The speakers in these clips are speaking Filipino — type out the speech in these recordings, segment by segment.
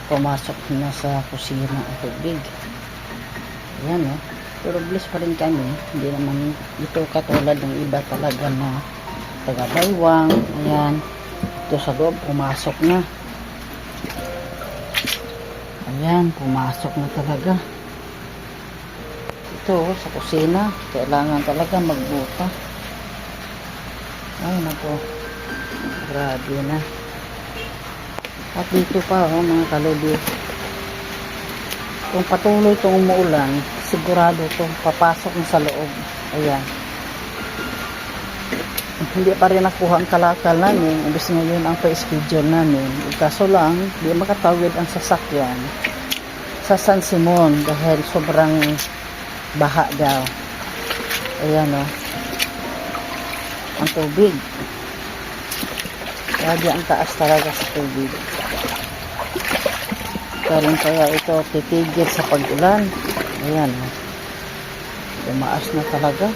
pumasok na sa kusina ang tubig. Ayan pero bless pa rin kami, hindi naman ito katulad ng iba talaga na taga-baywang. Ayan, ito sa loob pumasok na. Ayan, pumasok na talaga. Ito sa kusina, kailangan talaga magbuta. Ay nako, grabe na. At dito pa mga kalubi, kung patuloy itong umuulan, sigurado itong papasok na sa loob. Ayan, hindi pa rin nakuha ang kalakal namin. Ibig ngayon ang pa-schedule namin, kaso lang di makatawid ang sasakyan sa San Simon dahil sobrang baha daw. Ayan ang tubig, grabe ang taas talaga sa tubig. Kaya ito titigil sa pag-ulan. Ayan tumaas na talaga.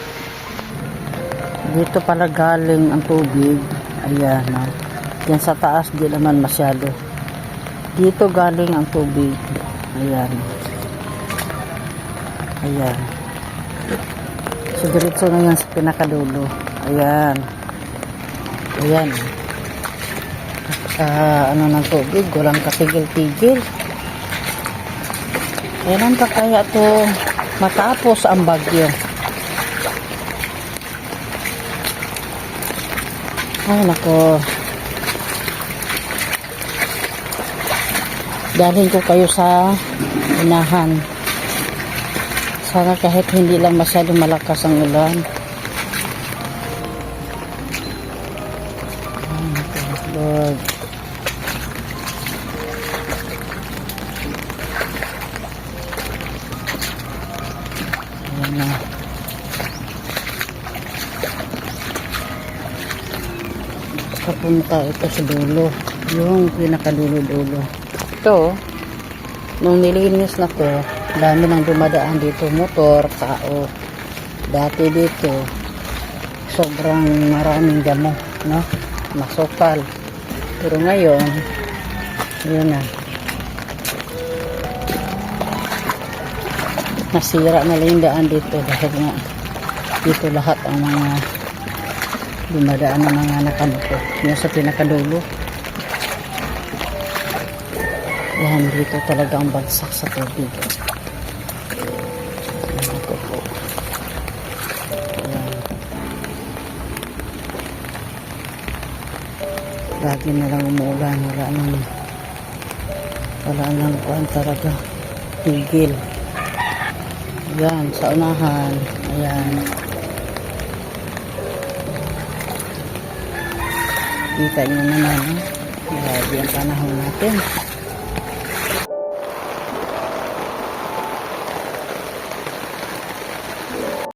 Dito pala galing ang tubig. Ayan yan sa taas di naman masyado. Dito galing ang tubig. Ayan so diretso na yan sa pinakadulo. Ayan sa ng tubig, walang katigil-tigil. Kailan pa kaya to matapos ang bagyo? Ay nako, dalhin ko kayo sa unahan. Sana kahit hindi lang masyadong malakas ang ulan. Ay nako, Lord. Papunta ito sa dulo, yung pinakadulo-dulo. Ito nung nilinis na to, dami nang dumadaan dito, motor, tao. Dati dito sobrang maraming damo, masukal. Pero ngayon yun nasira na lang yung daan dito dahil nga dito lahat ang mga dumadaan ng mga nakamotor. Yung sa pinakadulo, yan dito talaga ang bagsak sa tubig. Ito po. Yan. Lagi na lang umuulan, wala nang kuwan talaga, tigil. Yan sa unahan. Ayan, kita nyo naman grabe ang panahon natin.